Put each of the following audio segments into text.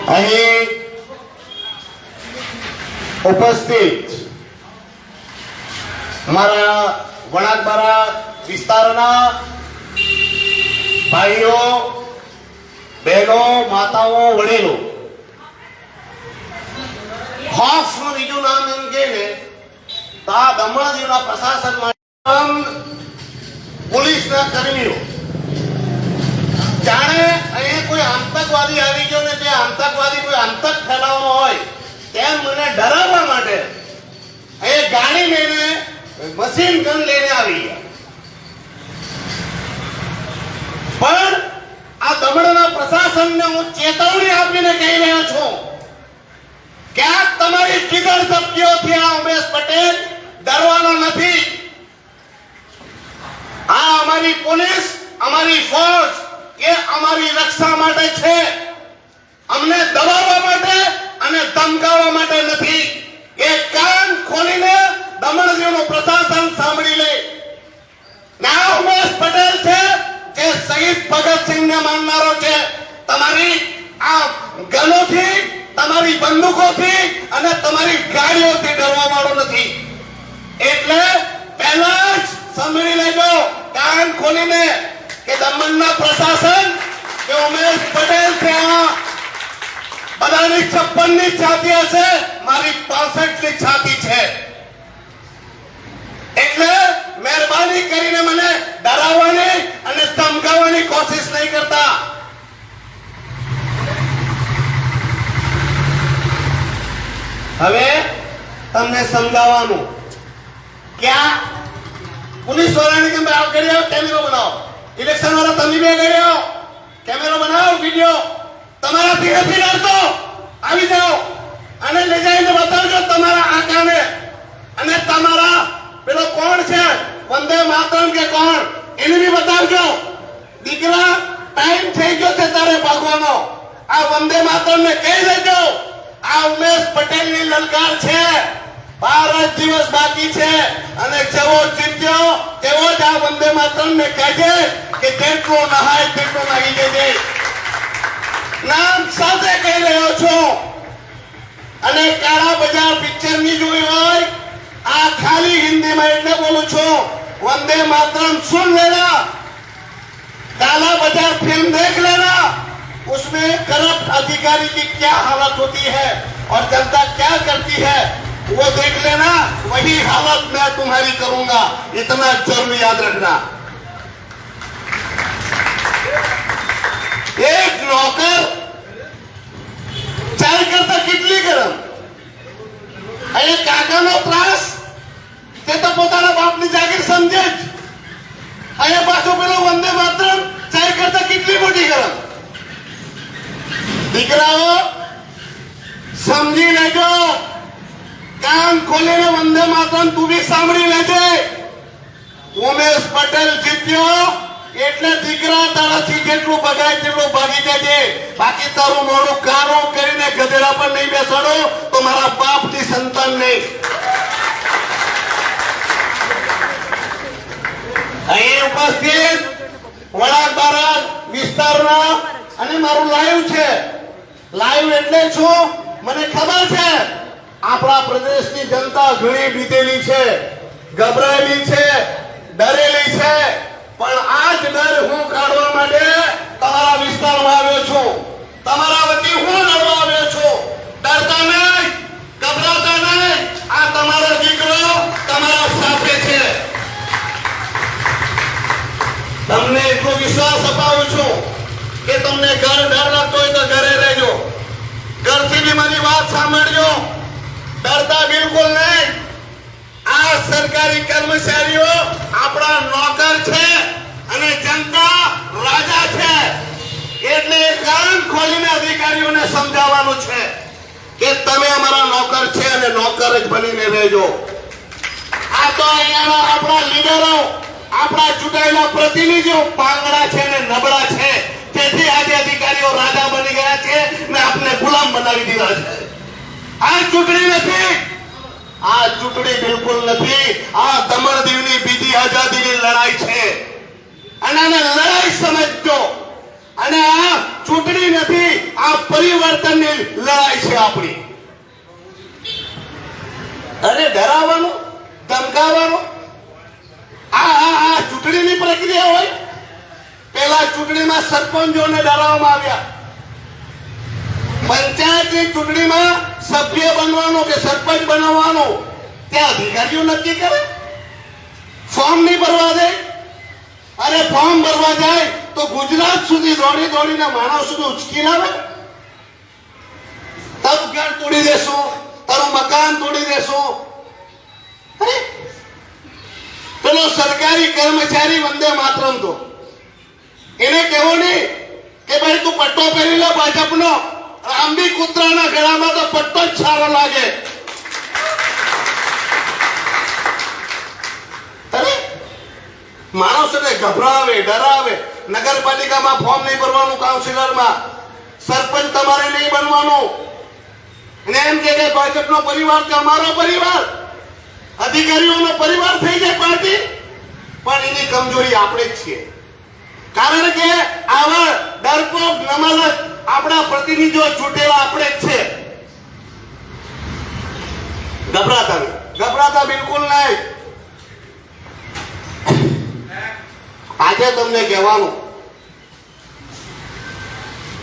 અહીં ઉપસ્થિત અમારા વણાકબારા વિસ્તારના ભાઈઓ, બહેનો, માતાઓ, વડીલો, ખાસનું બીજું નામ એમ કે ને તો આ દમણ દીવના પ્રશાસન માટે પોલીસના કર્મીઓ જાણે અહીંયા કોઈ આતંકવાદી આવી ગયો ને તે આતંકવાદી કોઈ આતંક ફેલાવવાનો હોય તેમ મને ડરાવવા માટે એ ગાડી લઈને મશીન ગન લઈને આવી ગયા. પણ આ દમણના પ્રશાસનને હું ચેતવણી આપીને કહી રહ્યો છું, ક્યાંક તમારી કિધર ધમકીઓથી આ ઉમેશ પટેલ ડરવાનો નથી. આ અમારી પોલીસ, અમારી ફોર્સ એ અમારી રક્ષા માટે છે, અમને દબાવવા માટે અને ધમકાવવા માટે નથી. એ કાન ખોલીને દમણ દીવનું પ્રશાસન સાંભળી લે. ના ઉમેશ પટેલ છે જે શહીદ ભગતસિંહને માનનારો છે. તમારી આ ગનોથી, તમારી બંદૂકોથી અને તમારી ગાડીઓથી ડરવા વાળો નથી. એટલે પહેલા જ સાંભળી લેજો કાન ખોલીને કે દમણના પ્રશાસન કે ઉમેશ પટેલ છે, બધાની 56ની છાતી હશે, મારી 65ની છાતી છે. એટલે મહેરબાની કરીને મને ડરાવવાની અને ધમકાવવાની કોશિશ નહીં કરતા. હવે તમને સમજાવવાનું, ક્યાં પોલીસ વાળાને કેમ આવ કર્યો, કેમેરો બનાવો, ઇલેક્શન વાળા તમે બે કર્યો, કેમેરો બનાવો, વિડિયો તમારાથી નથી ડરતો, આવી જાઓ અને લઈ જઈને બતાવજો તમારા આકાને. અને તમારા પેલો કોણ છે વંદે માતરમ કે કોણ, એને બી બતાવજો. દીકરા ટાઈમ થઈ ગયો છે તારે ભાગવાનો. આ વંદે માતરમ ને કહી દેજો આ ઉમેશ પટેલની લલકાર છે, 12 દિવસ બાકી છે અને જેવો જીત્યો તેવો જ આ વંદે માતરમ ને કહેજે કે જેટલો નહાય તેટલો નાહી જજે. નામ સાથે કહી રહ્યો છું. અને કાળા બજાર પિક્ચર ની જોઈ હોય, આ ખાલી हिंदी में એટલે બોલું છું, वंदे मातरम सुन लेना, काला बाजार फिल्म देख लेना, उसमें करप्ट अधिकारी की क्या हालत होती है और जनता क्या करती है वो देख लेना. वही हालत मैं तुम्हारी करूंगा, इतना जरूर याद रखना. एक नौकर चाय करता कितली गरम, अरे काकाનો ત્રાસ તે તો પોતાના બાપની જાગીર સમજે જ. અહીંયા પાછો પેલો વંદે માતરમ ચાય કરતા કેટલી મોટી ગરમ. દીકરાઓ સમજી લેજો, કાન ખોલીને વંદે માતરમ તું બી સાંભળી લેજે. ઉમેશ પટેલ જીત્યો એટલે દીકરા તારાથી જેટલું બગાય તેટલું ભાગી જજે. બાકી તારું મોડું કારું કરીને ગધેડા પર નહીં બેસાડો તો મારા બાપની સંતાન નહીં. અહીં ઉપસ્થિત વણાકબારા વિસ્તારના અને મારું લાઈવ છે. લાઈવ એટલે શું મને ખબર છે. આપણા પ્રદેશની જનતા ઘણી બીતેલી છે, ગભરાયેલી છે, ડરેલી છે. પણ આ જ ડર હું કાઢવા માટે તમારા વિસ્તારમાં આવ્યો છું. તમારા વતી હું લડવા આવ્યો છું. ડરતા નહીં, ગભરાતા નહીં. આ તમારો દીકરો તમારા સાથે છે. તમને એટલો વિશ્વાસ અપાવું છું કે તમને ઘર ડર લાગતો હોય તો ઘરે રહેજો, ઘરથી બી મારી વાત સાંભળજો. ડરતા બિલકુલ નહીં. આ સરકારી કર્મચારીઓ આપણા નોકર છે અને જનતા રાજા છે. એટલે કાન ખોલીને અધિકારીઓને સમજાવવાનું છે કે તમે અમારા નોકર છે અને નોકર જ બનીને રહેજો. આ તો અહીંયાના આપણા લીડરો, આપણા ચૂંટાયેલા પ્રતિનિધિઓ પાંગડા છે અને નબળા છે, તેથી આજે અધિકારીઓ રાજા બની ગયા છે ને આપને ગુલામ બનાવી દીધા છે. આ ચૂંટણી નથી, આ ચૂંટણી બિલકુલ નથી. આ દમણ દીવની બીજી આઝાદીની લડાઈ છે અને આને લડાઈ સમજજો. અને આ ચૂંટણી નથી, આ પરિવર્તનની લડાઈ છે આપણી. અરે ડરાવવાનું, ધમકાવવાનું, આ ચૂંટણીની પ્રક્રિયા હોય. પેલા ચૂંટણીમાં સરપંચોને ડરાવવામાં આવ્યા. પંચાયતની ચૂંટણીમાં સભ્ય બનવાનું કે સરપંચ બનાવવાનું ત્યાં અધિકારીઓ નક્કી કરે. ફોર્મ નહીં ભરવા દે. અરે ફોર્મ ભરવા જાય તો ગુજરાત સુધી દોડી દોડીને માણસોને ઉચકી લાવે. તારું ઘર તોડી દેશું, તારું મકાન તોડી દેશું. અરે પેલો સરકારી કર્મચારી વંદે માતરમ તો એને કહેવું નહીં કે ભાઈ તું પટ્ટો પહેરી લે ભાજપનો. આંબી કૂતરાના ગળામાં તો પટ્ટો જ સારો લાગે. અરે માણસોને ગભરાવે, ડરાવે. નગરપાલિકામાં ફોર્મ નહીં ભરવાનું, કાઉન્સિલરમાં સરપંચ તમારે નહીં બનવાનું. અને એમ કે ભાજપનો પરિવાર કે અમારો પરિવાર, અધિકારીઓનો પરિવાર થઈ જાય પાર્ટી. પણ એની કમજોરી આપણે જ છીએ. કારણ કે આવા ડરપોક નમલક આપણા પ્રતિનિધિઓ ચૂંટેલા આપણે જ છે. ગભરાતા બિલકુલ નહીં. આજે તમને કહેવાનું,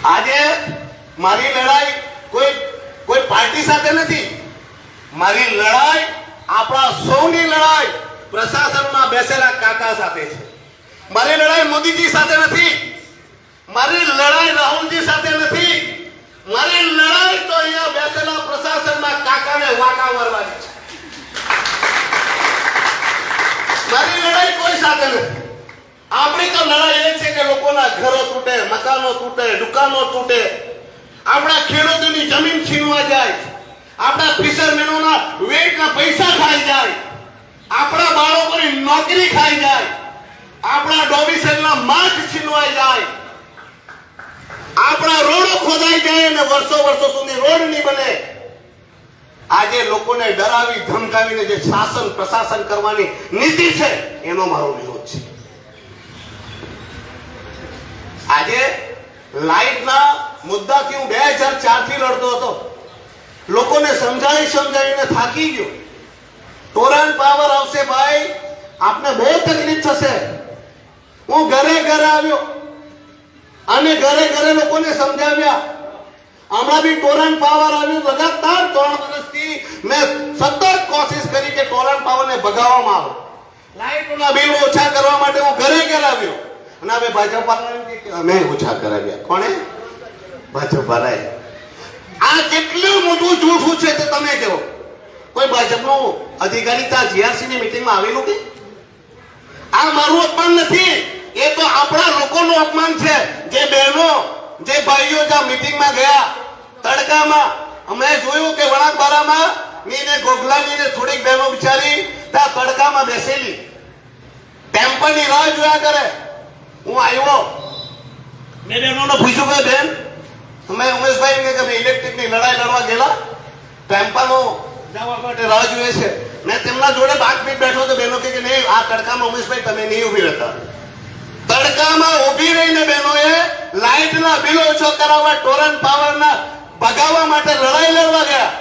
આજે મારી લડાઈ કોઈ પાર્ટી સાથે નથી. મારી લડાઈ આપણા સૌની લડાઈ પ્રશાસનમાં બેસેલા કાકા સાથે છે. મારી લડાઈ મોદીજી સાથે નથી. મારી લડાઈ રાહુલજી સાથે નથી. મારી લડાઈ તો અહીંયા બેસેલા પ્રશાસનના કાકાને વાંકા મારવાની છે. મારી લડાઈ કોઈ સાથે નથી. આપણી તો લડાઈ એ છે કે લોકોના ઘરો તૂટે, મકાનો તૂટે, દુકાનો તૂટે, આપણા ખેડૂતોની જમીન છીનવા જાય, આપણા ફિશરમેનોના વેટના પૈસા ખાઈ જાય, આપણા બાળકોની નોકરી ખાઈ જાય, આપણા ડોમિસાઇલના માર્ગ છીનવાઈ જાય, આપણા રોડો ખોદાઈ જાય અને વર્ષો સુધી રોડ નહીં બને. આજે લોકોને ડરાવી ધમકાવીને જે શાસન પ્રશાસન કરવાની નીતિ છે એનો મારો વિરોધ છે. આજે લાઈટના મુદ્દાથી હું 2004 થી લડતો હતો. લોકોને સમજાવીને થાકી ગયો. ટોરન્ટ પાવર આવશે ભાઈ, આપને બહુ તકલીફ થશે. હું ઘરે આવ્યો અને ઘરે લોકોને સમજાવ્યા. હમણાં બી ટોરન્ટ પાવર આવ્યું. લગાતાર 3 વર્ષથી મેં સતત કોશિશ કરી કે ટોરન્ટ પાવરને ભગાવવામાં આવે. લાઈટોના બિલ ઓછા કરવા માટે હું ઘરે આવ્યો. અને હવે ભાજપ અમે ઓછા કરાવ્યા. કોણે? ભાજપ વાળાએ. આ કેટલું મોટું જૂઠું છે તે તમે કહો. કોઈ ભાજપનો અધિકારી ત્યાં જીઆરસી ની મીટિંગમાં આવેલું કે? આ મારું અપમાન નથી, એ તો આપણા લોકોનું અપમાન છે. જે બહેનો, જે ભાઈઓ જ્યાં મીટિંગમાં ગયા તડકામાં, અમે જોયું કે વણાકબારામાં નીને ગોગલાની ને થોડીક બહેનો બિચારી ત્યાં તડકામાં બેસેલી ટેમ્પલની રાહ જોયા કરે. હું આવ્યો, મેં બહેનોને પૂછ્યું કે બેન, અમે ઉમેશભાઈ કે અમે ઇલેક્ટ્રિકની લડાઈ લડવા ગયેલા, ટેમ્પાનો જવા માટે રાહ જોઈએ છે. મેં તેમના જોડે 5 મિનિટ બેઠો તો બહેનો કે નહીં, આ તડકામાં ઉમેશભાઈ તમે નહીં ઉભી રહેતા. તડકામાં ઉભી રહીને બહેનોએ લાઇટના બિલ ઓછો કરાવવા, ટોરન્ટ પાવરના ભગાવવા માટે લડાઈ લડવા ગયા.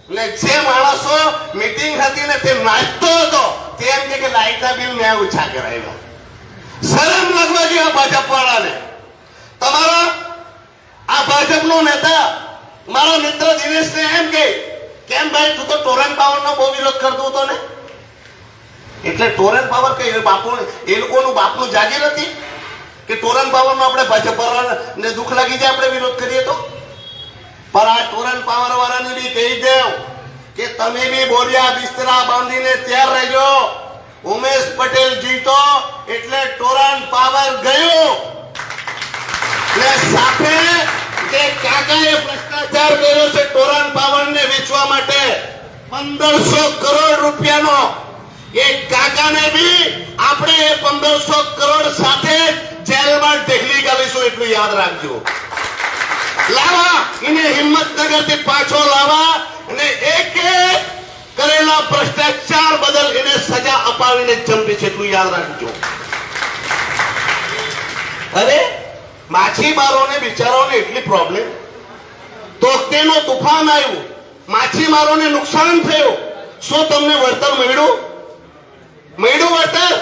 એટલે જે માણસો મીટિંગ હતી ને તે નાચતો હતો તે એમ કે લાઇટના બિલ મેં ઓછા કરાવ્યા. શરમ લાગવા જોઈએ આ ભાજપ વાળાને. તમારા આ ભાજપનો નેતા મારો મિત્ર દિનેશને એમ કે કેમ ભાઈ તું તો ટોરન્ટ પાવરનો બહુ વિરોધ કરતો હતો ને? એટલે ટોરન્ટ પાવર કે બાપુ એ લોકોનું બાપનું જાગીર હતી કે ટોરન્ટ પાવરનો આપણે ભાજપ વાળાને દુઃખ લાગી જાય આપણે વિરોધ કરીએ તો? પણ આ ટોરન્ટ પાવર વાળાને બી કહી દેવ કે તમે બી બોરિયા બિસ્તરા બાંધીને તૈયાર રહેજો. ઉમેશ પટેલ જીતો એટલે ટોરન્ટ પાવર ગયું. ને સાથે કે કાકાએ ભ્રષ્ટાચાર કર્યો છે ટોરન્ટ પાવરને વેચવા માટે 1500 કરોડ રૂપિયાનો. એ કાકાને બી આપણે 1500 કરોડ સાથે જેલમાં ઢેકલી ગાલીશું એટલું યાદ રાખજો. લાવા એને હિંમતનગરથી પાછો લાવા અને એક કરેલા ભ્રષ્ટાચાર બદલ એને સજા અપાવીને જંપી છે એટલું યાદ રાખજો. અરે માછીમારોને બિચારાઓને એટલી પ્રોબ્લેમ, તોકતેનો તુફાન આવ્યું, માછીમારોને નુકસાન થયું, શું તમને વળતર મળ્યું વળતર?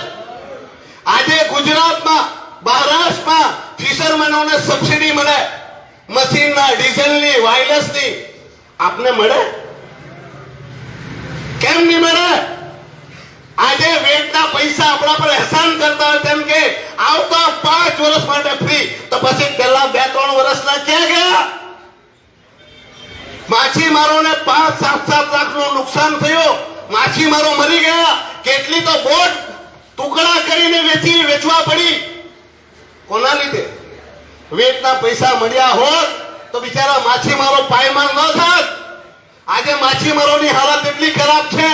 આજે ગુજરાતમાં મહારાષ્ટ્રમાં ફિશરમેનોને સબસિડી મળે, મશીનના, ડીઝલની, વાયરલેસની. આપને મળે? કેમ નહીં મળે? આજે વેટના પૈસા આપણા પર એહસાન કરતા હોય તેમ કે આવતા 5 વર્ષ માટે ફ્રી, તો પછી પહેલા 2-3 વર્ષના ક્યાં ગયા? માછીમારોને 5-7 લાખનું નુકસાન થયું, માછીમારો મરી ગયા, કેટલી તો બોટ ટુકડા કરીને વેચવા પડી. કોના લીધે? વેટના પૈસા મળ્યા હોત તો બિચારા માછીમારો પાયમાલ ન થાત. આજે માછીમારોની હાલત એટલી ખરાબ છે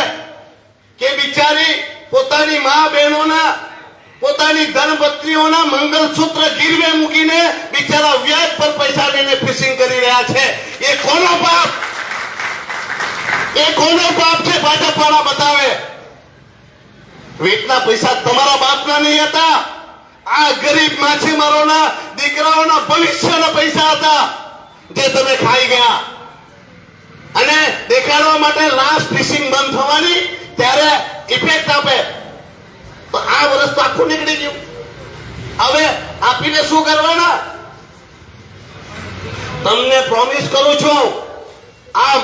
કે બિચારી પોતાની મા બહેનોના, પોતાની ધનપત્નીઓના મંગલસૂત્ર ગીરવે મૂકીને બિચારા વ્યાજ પર પૈસા લઈને ફિશિંગ કરી રહ્યા છે. એ કોનો પાપ? છે? ભાજપ વાળા બતાવે. વેટના પૈસા તમારા બાપના નહીં હતા, આ ગરીબ માછીમારોના દીકરાઓના ભવિષ્યના પૈસા હતા જે તમે ખાઈ ગયા. અને દેખાડવા માટે લાસ્ટ ફિશિંગ બંધ થવાની ત્યારે ઇફેક્ટ આપે, તો આ વર્ષ તો આખું નીકળી ગયું. હવે આપીને શું કરવાના? તમને પ્રોમિસ કરું છું, આ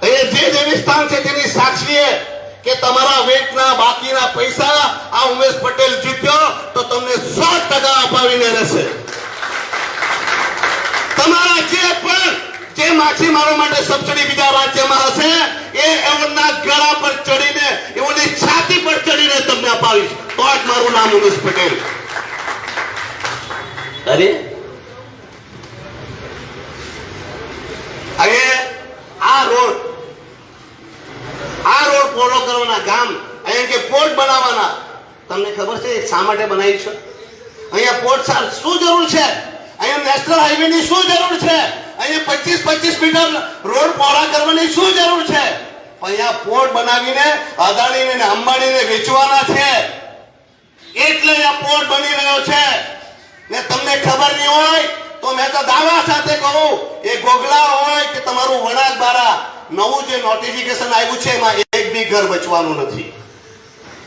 જે વિસ્તાર છે તેની સાક્ષીએ કે તમારા વેટના બાકીના પૈસા આ ઉમેશ પટેલ જીત્યો તો તમને 100% અપાવીને રહેશે. તમારા જે માછીમારો માટે સબસિડી બીજા રાજ્યમાં હશે એ એમના ગળા પર ચડીને, એમની છાતી પર ચડીને તમને અપાવીશ, તો જ મારું નામ ઉમેશ પટેલ. અરે હવે આ રોડ ફોલો કરવાના, ગામ અહીંયા કે પોર્ટ બનાવવાના, તમને ખબર છે શા માટે બનાવી છે? અહીંયા પોર્ટ શું જરૂર છે? અહીંયા નેશનલ હાઈવે ની શું જરૂર છે? અહીંયા 25 મીટર રોડ પહોળા કરવાની શું જરૂર છે? અહીંયા પોર્ટ બનાવીને અદાણીને અને અંબાણીને વેચવાના છે, એટલે અહીંયા પોર્ટ બની રહ્યો છે. ને તમને ખબર નહીં હોય તો મેં તો દાવા સાથે કહું, એ ગોગલા હોય કે તમારું વણાક બારા, નવું જે નોટિફિકેશન આવ્યું છે એમાં એક બી ઘર બચવાનું નથી.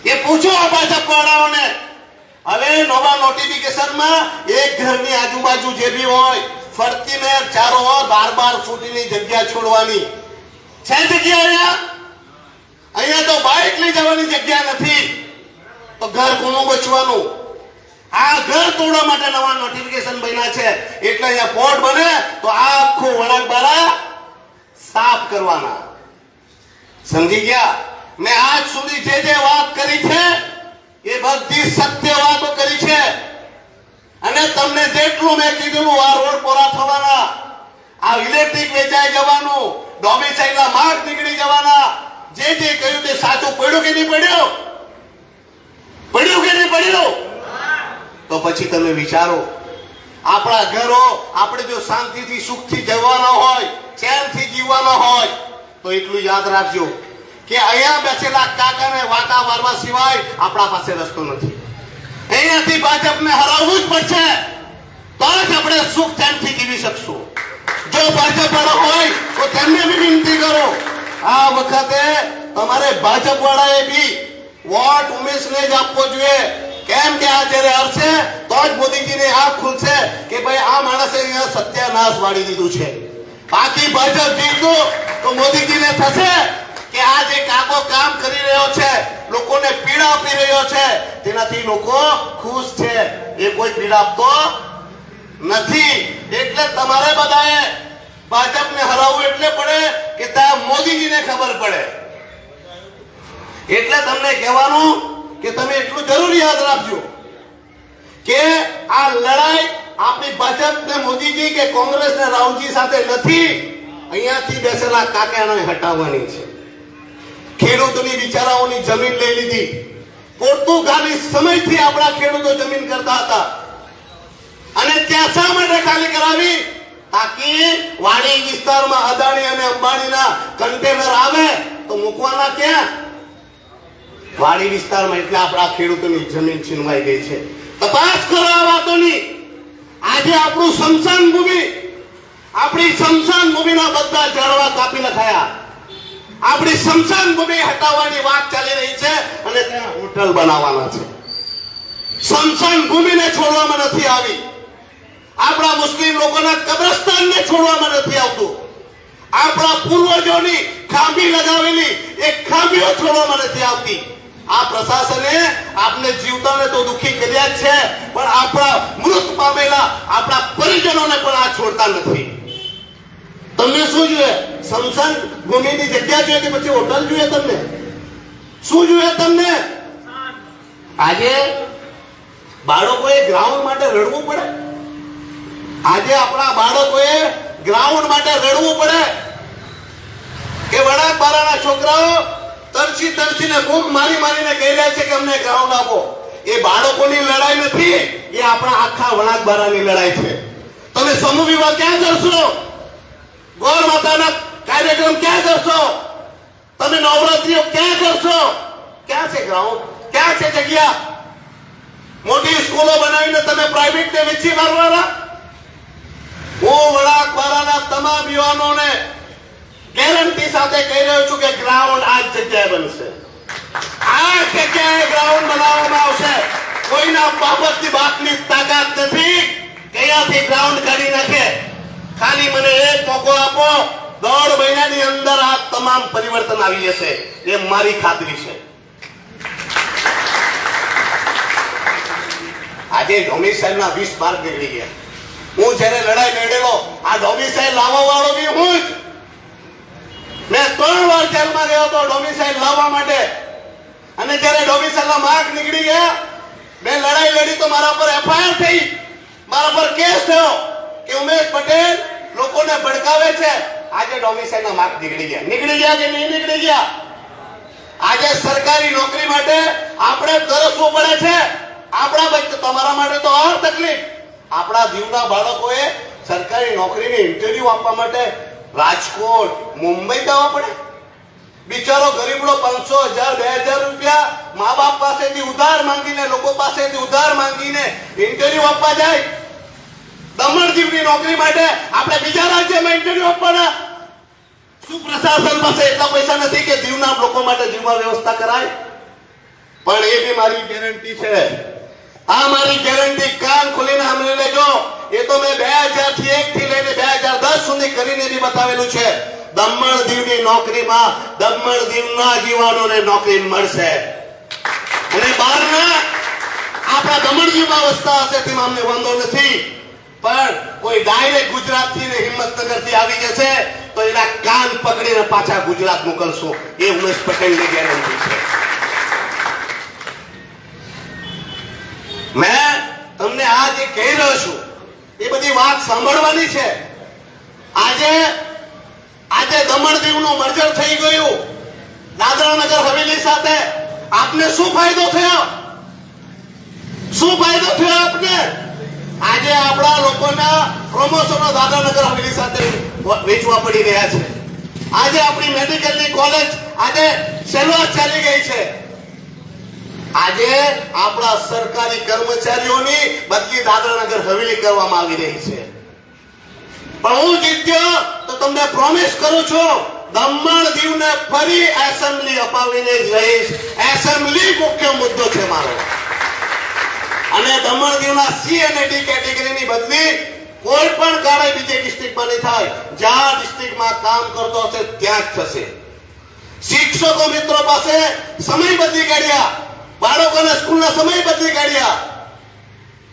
એ પૂછો આ ભાજપ વાળાઓને. હવે નવા નોટિફિકેશનમાં એક ઘરની આજુબાજુ જે બી હોય ફરતી મેં ચારો 12 ફૂટની જગ્યા છોડવાની છે. જગ્યા અહીંયા તો બાઇક લઈ જવાની જગ્યા નથી, તો ઘર કોનું બચવાનું? આ ઘર તોડવા માટે નવા નોટિફિકેશન બન્યા છે, એટલે અહીંયા પોર્ટ બને તો આ આખું વળાંક બારા સાફ કરવાના. સમજી ગયા? મેં આજ સુધી જે વાત કરી છે એ બધી સત્ય વાતો કરી છે. અને તમને જેટલું મેં કીધું, આ રોડ પૂરા થવાના, આ ઇલેક્ટ્રિક વેચાઈ જવાનું, ડોમિસાઇલના માર્ગ નીકળી જવાના, જે કહ્યું તે સાચું પડ્યું કે નહીં પડ્યું? તો પછી તમે વિચારો, આપણા ઘરો આપણે જો શાંતિથી સુખથી જવાના હોય, ચેનથી જીવવાના હોય, તો એટલું યાદ રાખજો કે અહીંયા બેસેલા કાકાને વાટા મારવા સિવાય આપણા પાસે રસ્તો નથી. અહીંયાથી ભાજપને હરાવવું જ પડશે, તો જ આપણે સુખ ચેનથી જીવી શકશું. જો ભાજપ વાળા હોય તો તેમને બી વિનંતી કરો, આ વખતે તમારે ભાજપ વાળાએ બી વોટ ઉમેશને જ આપવો જોઈએ. કેમ કે આ જ્યારે હરશે તો જ મોદીજીની આંખ ખુલશે કે ભાઈ આ માણસે અહીંયા સત્યાનાશ વાળી દીધું છે. બાકી ભાજપ જીતું તો મોદીજીને થશે કે આ જે કાકો કામ કરી રહ્યો છે, લોકોને પીડા આપી રહ્યો છે, તેનાથી લોકો ખુશ છે. એ કોઈ પીડા આપતો નથી. એટલે તમારે બધાએ ભાજપને હરાવવું એટલે પડે કે ત્યાં મોદીજીને ખબર પડે. એટલે તમને કહેવાનું કે તમે એટલું જરૂર યાદ રાખજો કે આ લડાઈ આપણી ભાજપ ને મોદીજી કે કોંગ્રેસ ને રાહુલજી સાથે નથી, અહીંયાથી બેસેલા કાકાને હટાવવાની છે. ખેડૂતોની બિચારાઓની જમીન લઈ લીધી. પોર્તુગાલી સમયથી આપણા ખેડૂતો જમીન કરતા હતા, અને ત્યાં શા માટે ખાલી કરાવી? તાકી વાડી વિસ્તારમાં અદાણી અને અંબાણીના કન્ટેનર આવે તો મૂકવાના ક્યાં? વાડી વિસ્તારમાં. એટલે આપણા ખેડૂતોની જમીન છીનવાઈ ગઈ છે. તપાસ કરો આ વાતોની. આજે આપણું સ્મશાન ભૂમિ, આપણી સ્મશાન ભૂમિના બધા ઝાડવા કાપી નખાયા. આપણી સ્મશાન ભૂમિ હટાવવાની વાત ચાલી રહી છે અને ત્યાં હોટલ બનાવવાના છે. સ્મશાન ભૂમિને છોડવામાં નથી આવી. આપણા મુસ્લિમ લોકોના કબ્રસ્તાનને છોડવામાં નથી આવતું. આપણા પૂર્વજોની ખામી લગાવેલી એ ખામીઓ છોડવામાં નથી આવતી. આ પ્રશાસને આપને જીવતાને તો દુખી કર્યા જ છે, પણ આપણા મૃત પામેલા આપણા પરિજનોને પણ આ છોડતા નથી. તમને શું જોઈએ? સ્મશાન ભૂમિની જગ્યા જોઈએ કે પછી હોટલ જોઈએ? તમને શું જોઈએ? તમને આજે બાળકોએ ગ્રાઉન્ડ માટે રડવું પડે. આજે આપણા બાળકોએ ગ્રાઉન્ડ માટે રડવું પડે કે વડાપાડાના છોકરાઓ તરસી તરસીને બૂમ મારી મારીને કહી રહ્યા છે કે અમને ગ્રાઉન્ડ આપો. એ બાળકોની લડાઈ નથી, એ આપણા આખા વણાકબારાની લડાઈ છે. તમે સમૂહ વિવાહ ક્યાં કરશો? ગૌર માતાના કાર્યક્રમ ક્યાં કરશો? તમે નવરાત્રીઓ ક્યાં કરશો? ક્યાં છે ગ્રાઉન્ડ? ક્યાં છે જગ્યા? મોટી સ્કૂલો બનાવીને તમે પ્રાઇવેટને વેચી મારવાના? હું વડાકવાળાના તમામ યુવાનોને ગેરંટી સાથે કહી રહ્યો છું કે ગ્રાઉન્ડ આ જગ્યાએ બનશે. આ જગ્યાએ ગ્રાઉન્ડ બનાવવામાં આવશે. કોઈના બાબતની બાપની તાકાત નથી કે અહીંયાથી ગ્રાઉન્ડ કાઢી નાખે. ખાલી મને એક મોકો આપો, 1.5 મહિનાની અંદર આ તમામ પરિવર્તન આવી જશે, એ મારી ખાતરી છે. આજે ડોમિસાઇલના 20 માર્ક નીકળી ગયા. હું જ્યારે લડાઈ લડેલો, આ ડોમિસાઇલ લાવવા વાળો બી હું જ. મેં 3 વાર જેલમાં ગયો હતો ડોમિસાઇલ લાવવા માટે. અને જ્યારે ડોમિસાઇલના માર્ક નીકળી ગયા, મેં લડાઈ લડી તો મારા પર એફઆઈઆર થઈ, મારા પર કેસ થયો કે ઉમેશ પટેલ લોકોને ભડકાવે છે. આજે ડોમિસાઇલના માર્ક નીકળી ગયા. નીકળી ગયા કે નહીં નીકળી ગયા? આજે સરકારી નોકરી માટે આપણે તરસવું પડે છે. આપણા બચ્ચા, તમારા માટે તો ઓર તકલીફ. આપણા દીવના બાળકોએ સરકારી નોકરીની ઇન્ટરવ્યુ આપવા માટે રાજકોટ, મુંબઈ જવા પડે. બિચારો ગરીબડો 500, 1000, 2000 રૂપિયા મા બાપ પાસેથી ઉધાર માંગીને, લોકો પાસેથી ઉધાર માંગીને ઇન્ટરવ્યુ આપવા જાય. દમણ દીવની નોકરી માટે આપણે બીજા રાજ્યમાં ઇન્ટરવ્યુ આપવાના. શું પ્રશાસન પાસે એટલા પૈસા નથી કે દીવના લોકો માટે જીવવા વ્યવસ્થા કરાય? પણ એ બી મારી ગેરંટી છે. આ મારી ગેરંટી કાન ખોલીને સાંભળી લેજો. એ તો મેં 2001 થી લઈને 2010 સુધી કરીને બી બતાવેલું છે. દમણ દીવની નોકરીમાં દમણ દીવના યુવાનોને નોકરી મળશે. અને બહારના આપણા દમણ દીવમાં વસતા હશે તેમાં અમને વાંધો નથી, પણ કોઈ ડાયરેક્ટ ગુજરાતથી ને હિંમતનગરથી આવી જશે તો એના કાન પકડીને પાછા ગુજરાત મોકલશું. એ ઉમેશ પટેલની ગેરંટી છે. મેં તમને આ જે કહી રહ્યો છું એ બધી વાત સાંભળવાની છે. આજે દમણ દીવનું મર્જર થઈ ગયું દાદરા નગર હવેલી સાથે. આપને શું ફાયદો થયો? શું ફાયદો થયો આપને? આજે આપણા લોકોના પ્રમોશનો દાદરા નગર હવેલી સાથે વેચવા પડી રહ્યા છે. આજે આપણી મેડિકલની કોલેજ આજે શરૂઆત ચાલી ગઈ છે. આજે આપણા સરકારી કર્મચારીઓની બદલી દાદરા નગર હવેલી કરવામાં આવી રહી છે. પણ હું જીત્યો તો તમને પ્રોમિસ કરું છું, દમણ દીવને ફરી એસેમ્બલી અપાવીને જ રહીશ. એસેમ્બલી મુખ્ય મુદ્દો છે મારો. અને દમણ દીવના સી અને ડી કેટેગરીની બદલી કોઈ પણ કાર્ય બીજી ડિસ્ટ્રિક્ટમાં નહીં થાય. જ્યાં ડિસ્ટ્રિક્ટમાં કામ કરતો હશે ત્યાં જ થશે. શિક્ષકો મિત્રો પાસે સમય બદલી કાઢ્યા, બાળકોને સ્કૂલના સમય બદલી કાઢ્યા.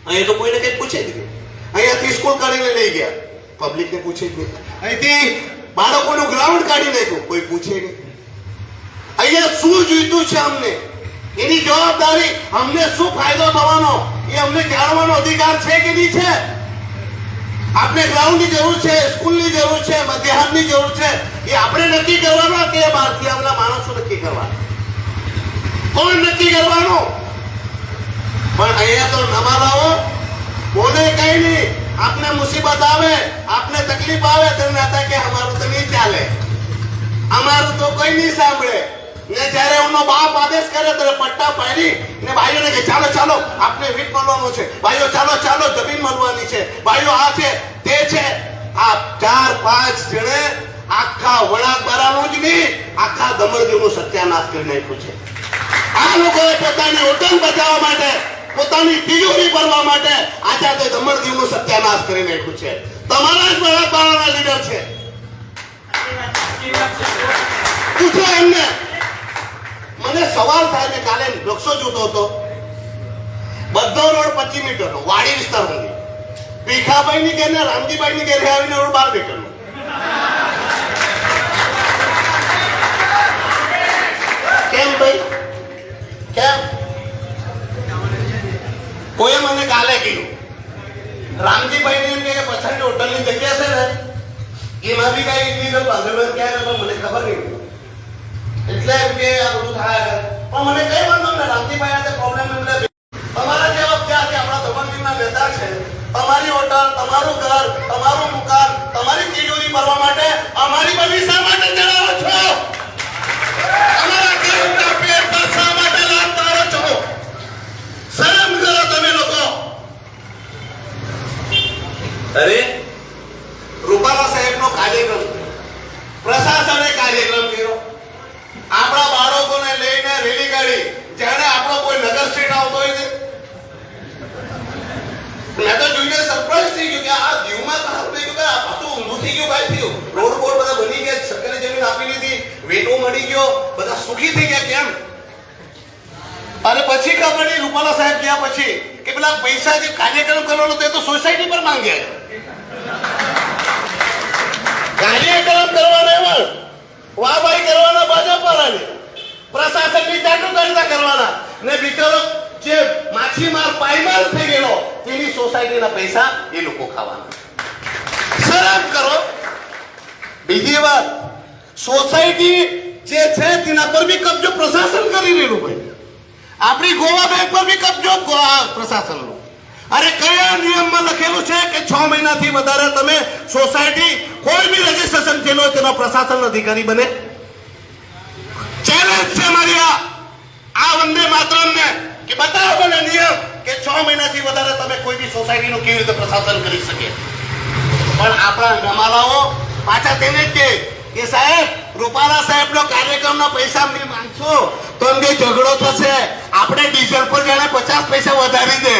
અહીં તો કોઈને કઈ પૂછે જ નહીં. અહીંયાથી સ્કૂલ કાઢીને લઈ ગયા, પબ્લિકને પૂછે જ નહીં. અહીંથી બાળકોનું ગ્રાઉન્ડ કાઢી નાખ્યું, કોઈ પૂછે નહીં. અહીંયા શું જોઈતું છે અમને, એની જવાબદારી, અમને શું ફાયદો થવાનો એ અમને જાણવાનો અધિકાર છે કે નહીં છે? આપણે ગ્રાઉન્ડની જરૂર છે, સ્કૂલની જરૂર છે, મધ્યાહનની જરૂર છે. એ આપણે નક્કી કરવાનો કે બહારથી આવેલા માણસો નક્કી કરવાના? કોણ નક્કી કરવાનું? પણ અહીંયા તો નમાલાઓ બોલે કઈ નહીં. આપને મુસીબત આવે, આપને તકલીફ આવે તો હતા કે અમારું તો નહીં ચાલે, અમારું તો કોઈ નહીં સાંભળે. ને જ્યારે એમનો બાપ આદેશ કરે ત્યારે પટ્ટા પાડી ને ભાઈઓને કે ચાલો ચાલો આપણે વીટ મળવાનું છે, ભાઈઓ ચાલો ચાલો જમીન મળવાની છે, ભાઈઓ આ છે તે છે. આ 4-5 જણે આખા વણાકબારાનું જ નહીં આખા દમણદીવનું સત્યાનાશ કરી નાખ્યું છે. આ લોકોએ પોતાની ઓટન બચાવવા માટે, પોતાની તિજોરી ભરવા માટે આઝાદ દમણદીવનું સત્યાનાશ કરી નાખ્યું છે. તમારા જ વણાકબારાના લીડર છે. પૂછો એમને. મને સવાલ થાય કે કાલે નકશો જોતો હતો, બધો રોડ 25 મીટરનો વાડી વિસ્તાર સુધી, ભીખાભાઈ ની ઘેર ને રામજીભાઈ ની ઘેર આવીને રોડ 12 મીટરનો. કેમ ભાઈ કેમ? કોઈ મને કાલે કીધું રામજીભાઈ ને એમ કે પછાડી હોટલની જગ્યા છે ને એમાં બી કઈ ઇલીગલ બાંધેલું ક્યાં પણ મને ખબર નહીં. એટલે એમ કે આ બધું થાય પણ મને કઈ વાંધો ને રામજીભાઈ સાથે પ્રોબ્લેમ એટલે તમારા જેવા ત્યાં કે આપણા દમણદીવના નેતા છે, તમારી હોટલ, તમારું ઘર, તમારું મકાન, તમારી તિજોરી ભરવા માટે અમારી બધી શા માટે જણાવો છો? અમારા ગરીબના પેટ પર શા માટે લાત મારો છો? શરમ કરો તમે લોકો. અરે રૂપાલા સાહેબનો કાર્યક્રમ, પ્રશાસને કાર્યક્રમ કર્યો, આપણા બાળકોને લઈને રેલી કાઢી, જ્યારે આપણો કોઈ નગર સીટ આવતો હોય છે મેં તો જોઈને સરપ્રાઈઝ થઈ ગયો કે આ દીવમાં સારું થઈ ગયું કે આ પાછું ઊંધું થઈ ગયું. કાંઈ થયું? રોડ બોર્ડ બધા બની ગયા, સરકારી જમીન આપી દીધી, વેટો મળી ગયો, બધા સુખી થઈ ગયા. કેમ? અને પછી ખબર પડી રૂપાલા સાહેબ ગયા પછી કે પેલા પૈસા જે કાર્યક્રમ કરવાનો તે તો સોસાયટી પર માંગ્યા. કાર્યક્રમ કરવાના એમાં વાહવાહી કરવાના ભાજપ વાળાને, પ્રશાસનની ચાટુકારિતા કરવાના ને બિચારો જે માછીમાર પાયમાલ થઈ ગયેલો તેની સોસાયટીના પૈસા એ લોકો ખાવાના. શરમ કરો. બીજી વાત, સોસાયટી જે છે તેના પર બી કબજો પ્રશાસન કરી રહેલું ભાઈ. આપણી ગોવા બેંક પર બી કબજો પ્રશાસનનો. અરે કયા નિયમમાં લખેલું છે કે 6 મહિનાથી વધારે તમે સોસાયટી કોઈ બી રજીસ્ટ્રેશન થયેલું હોય તેનો પ્રશાસન અધિકારી બને? ચેલેન્જ છે મારી આ વંદે માતરમને કે બતાવો મને નિયમ કે 6 મહિનાથી વધારે તમે કોઈ બી સોસાયટીનું કેવી રીતે પ્રશાસન કરી શકે. પણ આપણા ગમાલાઓ પાછા તેને જ કે સાહેબ રૂપાલા સાહેબનો કાર્યક્રમના પૈસા મેં માંગશો તો એમ કે ઝઘડો થશે, આપણે ડીઝલ પર જાણે 50 પૈસા વધારી દે.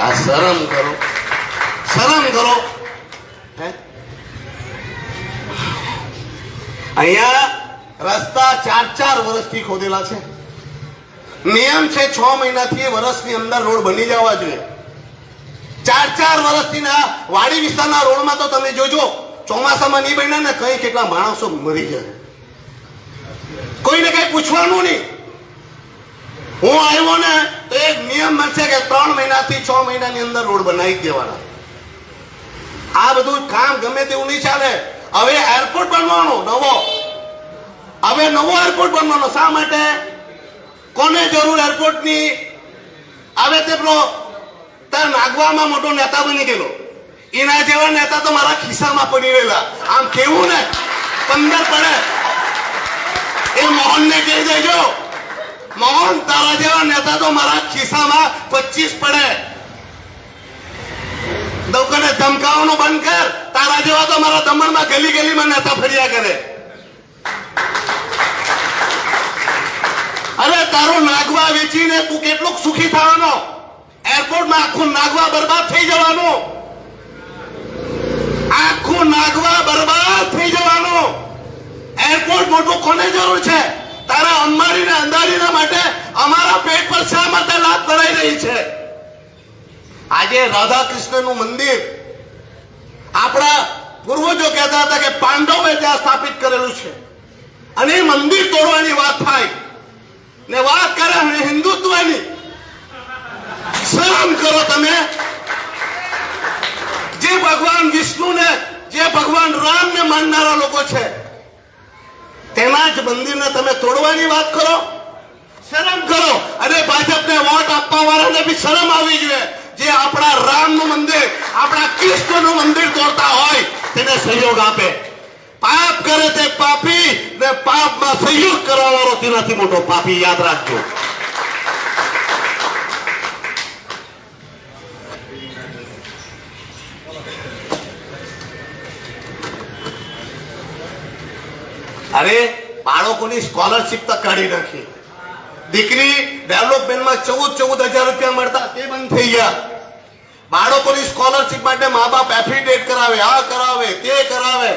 આ શરમ કરો, શરમ કરો. અહીંયા રસ્તા 4 વર્ષથી ખોદેલા છે. નિયમ છે 6 મહિનાથી વર્ષની અંદર રોડ બની જવા જોઈએ. 4 વર્ષથી ના વાડી વિસ્તારના રોડમાં તો તમે જોજો ચોમાસામાં નહીં બન્યા ને કઈ કેટલા માણસો મરી જાય, કોઈને કઈ પૂછવાનું નહીં. હું આવ્યો ને તો એક નિયમ બનશે કે 3 મહિનાથી 6 મહિનાની અંદર રોડ બનાવી દેવાના. આ બધું કામ ગમે તેવું નહીં ચાલે. હવે એરપોર્ટ બનવાનો હવે નવો એરપોર્ટ બનવાનો. શા માટે? કોને જરૂર એરપોર્ટની? હવે તે પેલો તાર નાગવામાં મોટો નેતા બની ગયેલો, એના જેવા નેતા તો મારા ખિસ્સામાં પડી રહેલા. આમ કેવું ને 15 પડે એ મોહનને કહી દેજો, મોહન તારા જેવા નેતા તો મારા ખિસ્સામાં 25 પડે. દુકાને ધમકાવવાનું બંધ કર. તારા જેવા તો મારા દમણમાં ગલી ગલીમાં નેતા ફર્યા કરે. અરે તારું નાગવા વેચીને તું કેટલું સુખી થવાનો? એરપોર્ટમાં આખું નાગવા બરબાદ થઈ જવાનું, આખું નાગવા બરબાદ થઈ જવાનું. એરપોર્ટ મોટું કોને જરૂર છે? તારા અંબાણી ને અંદાણીના માટે અમારા પેટ પર શા માટે લાત ભરાઈ રહી છે? આજે રાધા કૃષ્ણનું મંદિર આપણા પૂર્વજો કહેતા હતા કે પાંડવોએ ત્યાં સ્થાપિત કરેલું છે, અને એ મંદિર તોડવાની વાત થાય ને વાત કરે હિન્દુત્વની. શરમ કરો તમે. જે ભગવાન વિષ્ણુને, જે ભગવાન રામને માનનારા લોકો છે તેના જ મંદિરને તમે તોડવાની વાત કરો. શરમ કરો. અને ભાજપને વોટ આપવા વાળાને બી શરમ આવી જોઈએ. જે આપણા રામનું મંદિર, આપણા કૃષ્ણનું મંદિર તોડતા હોય તેને સહયોગ આપે. પાપ કરે તે પાપી ને પાપમાં સહયોગ કરવાવાળો તેનાથી મોટો પાપી, યાદ રાખજો. અરે બાળકોની સ્કોલરશીપ તો કાઢી નાખી. દીકરી ડેવલપમેન્ટમાં 14,000 રૂપિયા મળતા તે બંધ થઈ ગયા. બાળકોની સ્કોલરશીપ માટે મા બાપ એફિડેવિટ કરાવે, આ કરાવે, તે કરાવે,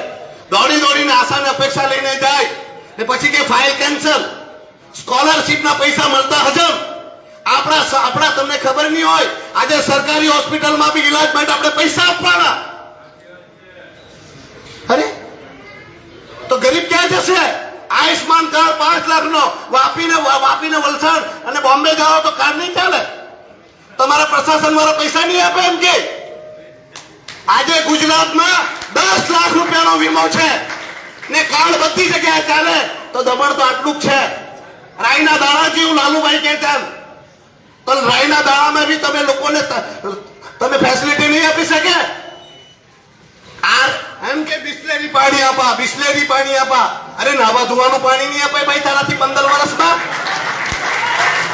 દોડીને આશાને અપેક્ષા લઈને જાય ને પછી કે ફાઇલ કેન્સલ. સ્કોલરશીપના પૈસા મળતા હજમ. આપણા તમને ખબર નહીં હોય, આજે સરકારી હોસ્પિટલમાં બી ઈલાજ માટે આપણે પૈસા આપવાના. અરે તો ગરીબ ક્યાં જશે? આયુષ્માન કાર્ડ 5 લાખનો વાપીને વલસાડ અને બોમ્બે જાઓ તો કાર્ડ નહીં ચાલે. તમારા પ્રશાસન વાળા પૈસા નહીં આપે એમ કે. આજે ગુજરાતમાં 10 લાખ રૂપિયાનો વીમો છે ને કાર્ડ બધી જગ્યાએ ચાલે. તો દમણ તો આટલું જ છે. રાઈના દાણા જેવું લાલુભાઈ કે તેમ, તો રાઈના દાણામાં બી તમે લોકોને તમે ફેસિલિટી નહીં આપી શકે. એમ કે બિસ્લેરી પાણી આપા. અરે નાવા ધોવાનું પાણી નહીં આપે ભાઈ તારાથી 15 વર્ષમાં.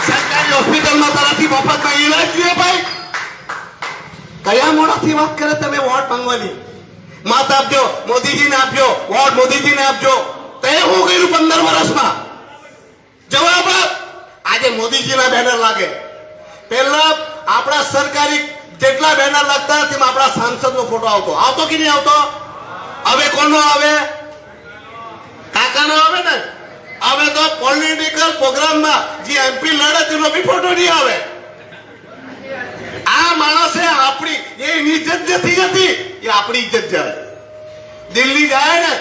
સરકારી હોસ્પિટલમાં તારાથી મફતમાં ઈલાજ નહીં અપાય. કયા મોડાથી વાત કરે તમે વોટ માંગવાની? મત આપજો મોદીજીને, આપજો વોટ મોદીજીને આપજો. તે હું કર્યું 15 વર્ષમાં? જવાબ આપ. આજે મોદીજીના બેનર લાગે. પહેલા આપણા સરકારી જેટલા બેનર લાગતા તેમાં આપણા સાંસદનો ફોટો આવતો કે નહીં આવતો? હવે કોનો આવે? કાકાનો આવે ને. હવે તો પોલિટિકલ પ્રોગ્રામમાં જે એમપી લડે તેનો બી ફોટો નહીં આવે. આ માણસે આપણી ઇજ્જત નથી જતી, એ આપણી ઇજ્જત જાય. દિલ્હી જાય ને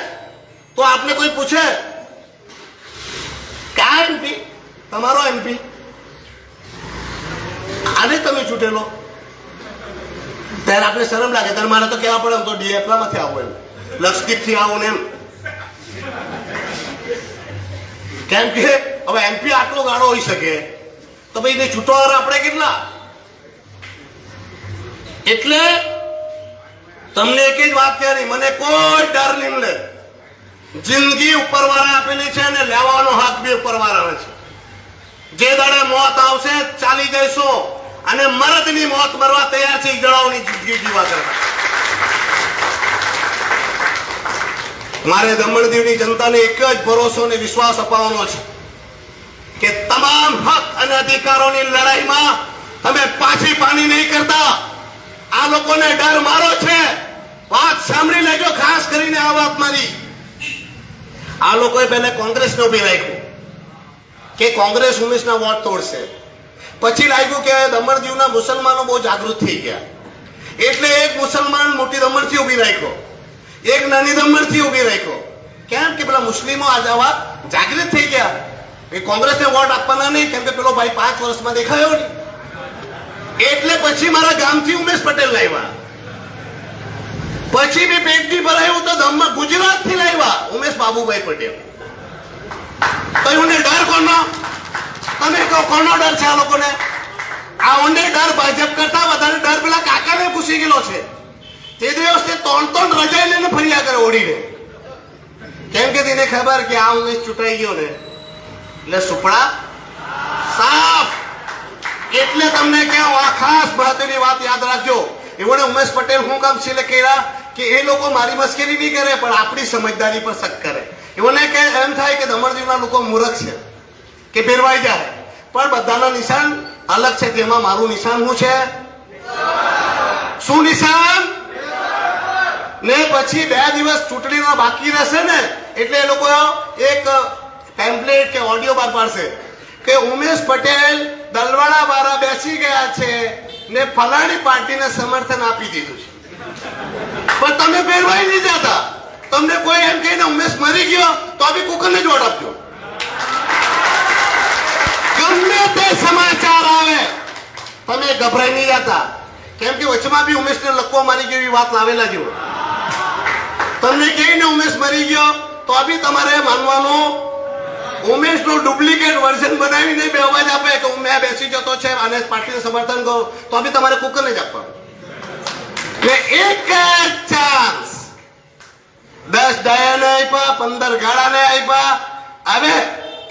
તો આપને કોઈ પૂછે ક્યાં એમપી? તમારો એમપી આને તમે ચૂંટેલો. ત્યારે આપણે શરમ લાગે. ત્યારે મારે તો કહેવા પડે તો ડીએફલામાંથી આવો એમ, લક્ષદીપથી આવો ને એમ. કેમ કે હવે એમપી આટલો ગાળો હોઈ શકે તો ભાઈ એને છૂટવા આપણે કેટલા? એટલે તમને એક જ વાત કહેવાની, મને કોઈ ડર નહીં મળે. જિંદગી ઉપરવાળા આપેલી છે અને લેવાનો હક બી ઉપરવાળાનો છે. જે દાડે મોત આવશે ચાલી જઈશો અને મરદની મોત મરવા તૈયાર છે. જણાવની જિંદગી જીવા કરતા. મારે દમણ દીવની જનતાને એક જ ભરોસો અને વિશ્વાસ અપાવવાનો છે કે તમામ હક અને અધિકારોની લડાઈમાં તમે પાછી પાની નહીં કરતા. આ લોકોને ડર મારો છે. વાત સાંભળી લેજો, ખાસ કરીને આ વાત મારી. આ લોકોએ પહેલા કોંગ્રેસને ઉભી રાખ્યું કે કોંગ્રેસ ઉમેશના વોટ તોડશે. પછી લાગ્યું કે દમણ દીવના મુસલમાનો બહુ જાગૃત થઈ ગયા એટલે એક મુસલમાન મોટી દમણથી ઉભી રાખ્યો, એક નાની દમણથી ઉભી રાખ્યો. કેમ કે પેલા મુસ્લિમો આવા જાગૃત થઈ ગયા. એ કોંગ્રેસને વોટ આપવાના નહીં, કેમ કે પેલો ભાઈ 5 વર્ષમાં દેખાયો નહીં. એટલે પછી મારા ગામથી ઉમેશ પટેલ લાવ્યા. પછી મેં પેટની ભરાયું તો દમણ ગુજરાતથી લાવ્યા ઉમેશ બાબુભાઈ પટેલ. તો એમને ડર કોનો? તમે કહો કોનો ડર છે આ લોકોને? આ ઓને ડર ભાજપ કરતા વધારે ડર પેલા કાકાને ઘૂસી ગયેલો છે. તે દિવસે 3 રજાઈ લઈને ફર્યા કરે ઓડીને. કેમ કે તેને ખબર કે આ ઉમેશ ચૂંટાઈ ગયો ને એટલે સુપડા સાફ. એટલે તમને કહું, આ ખાસ મહત્વની વાત યાદ રાખજો. એવોને ઉમેશ પટેલ હું કામ સિલેક્ટ કર્યા કે એ લોકો મારી મસ્કરી નહીં કરે પણ આપણી સમજદારી પર શક કરે. એવોને કે એમ થાય કે દમણ દીવના લોકો મૂર્ખ છે કે ફેરવાઈ જાય, પણ બધાના નિશાન અલગ છે. તેમાં મારું નિશાન શું છે? શું નિશાન? ને પછી 2 દિવસ ચૂંટણીના બાકી રહેશે ને એટલે એ લોકો એક ટેમ્પલેટ કે ઓડિયો બહાર પાડશે કે ઉમેશ પટેલ દલવાડા વાળા બેસી ગયા છે ને ફલાણી પાર્ટીને સમર્થન આપી દીધું છે. પણ તમે ફેરવાઈ નહીં જતા. તમને કોઈ એમ કહીને ઉમેશ મરી ગયો તો બી કુકરને જ વોટ આપજો. ગમે તે સમાચાર આવે તમે ગભરાઈ નહીં જતા. કેમ કે વચમાં બી ઉમેશને લકવો મારી ગયો એવી વાત લાવેલા જેવો. તમને કહીને ઉમેશ મરી ગયો તો બી તમારે માનવાનું ઉમેશનું ડુપ્લિકેટ વર્ઝન બનાવીને બે અવાજ આપે કે મેં બેસી જતો છે અને પાર્ટીને સમર્થન કરો તો બી તમારે કુકરને જ આપવાનું. એક જ ચાન્સ, 10 ડાયાને આપ્યા, 15 ગાળાને આપ્યા. હવે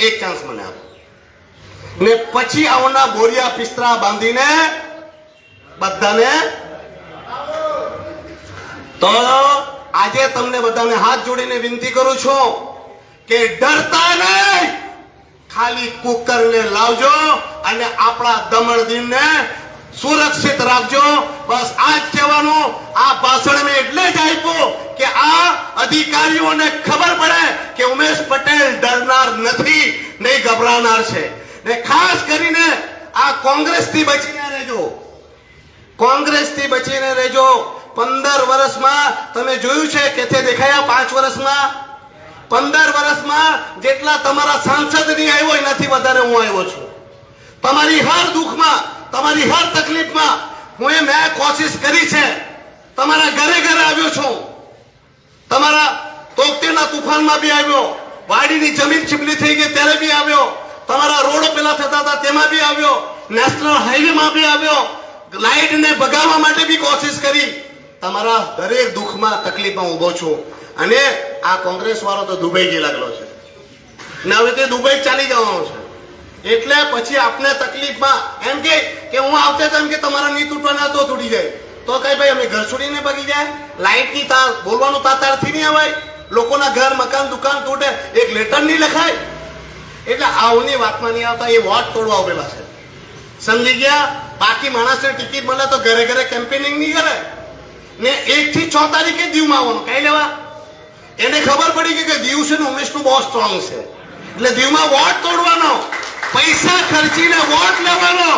એક ચાન્સ મને આપો ને પછી આવના બોરિયા પિસ્તરા બાંધીને બધાને. તો આજે તમને બધાને હાથ જોડીને વિનંતી કરું છું કે ડરતા નહીં, ખાલી કુકરને લાવજો અને આપણા દમણદીનને સુરક્ષિત રાખજો. બસ આ જ કહેવાનું. આ ભાષણ મેં એટલે જ આપ્યું કે આ અધિકારીઓને ખબર પડે કે ઉમેશ પટેલ ડરનાર નથી, નહીં ગભરાનાર છે. ને ખાસ કરીને આ કોંગ્રેસથી બચીને રહેજો, કોંગ્રેસથી બચીને રહેજો. 15 વર્ષમાં તમે જોયું છે કે તે દેખાયા 5 વર્ષમાં 15 વર્ષમાં જેટલા તમારા સાંસદ નહીં આવ્યો એનાથી વધારે હું આવ્યો છું. તમારી હર દુઃખમાં, તમારી હર તકલીફમાં મેં કોશિશ કરી છે. તમારા ઘરે ઘરે આવ્યો છું. તમારા તોકતીના તુફાનમાં બી આવ્યો, વાડીની જમીન છીપલી થઈ ગઈ ત્યારે બી આવ્યો, તમારા રોડો પેલા થતા હતા તેમાં બી આવ્યો, નેશનલ હાઈવેમાં બી આવ્યો, લાઈટને ભગાવવા માટે બી કોશિશ કરી. તમારા દરેક દુઃખમાં તકલીફમાં ઊભો છું. અને આ કોંગ્રેસ વાળો તો દુબઈ ગઈ લાગેલો છે ને હવે તે દુબઈ ચાલી જવાનો છે. એટલે પછી આપને તકલીફમાં એમ કે હું આવતે તો એમ કે તમારા નહીં તૂટવાના તો તૂટી જાય. તો કઈ ભાઈ અમે ઘર છોડીને ભાગી જાય? લાઈટની તાર બોલવાનું તારથી નહીં અવાય? લોકોના ઘર મકાન દુકાન તૂટે એક લેટર નહીં લખાય? એટલે આવની વાતમાં નહીં આવતા. એ વોટ તોડવા ઉભેલા છે, સમજી ગયા? બાકી માણસને ટિકિટ મળે તો ઘરે ઘરે કેમ્પેનિંગ નહીં કરે ને 1 થી 6 તારીખે દીવમાં આવવાનું. કઈ લેવા? એને ખબર પડી કે દીવ છે ને ઉમેશનું બહુ સ્ટ્રોંગ છે, એટલે દીવમાં વોટ તોડવાનો, પૈસા ખર્ચીને વોટ લેવાનો,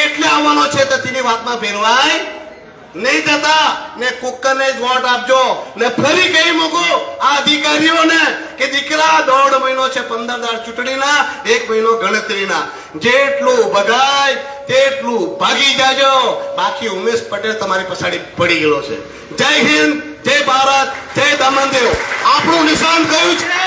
એટલે આવવાનો છે. તો તેની વાતમાં ફેરવાય નહીં જતા ને કુકરને જ વોટ આપજો. ને ફરી કહી મૂકું આ અધિકારીઓને કે દીકરા 1.5 મહિનો છે, 15 દાડ ચૂંટણીના, 1 મહિનો ગણતરીના. જેટલું ભગાય તેટલું ભાગી જાજો. બાકી ઉમેશ પટેલ તમારી પછાડી પડી ગયેલો છે. જય હિન્દ, જય ભારત, જય દમણદેવ. આપણું નિશાન કયું છે?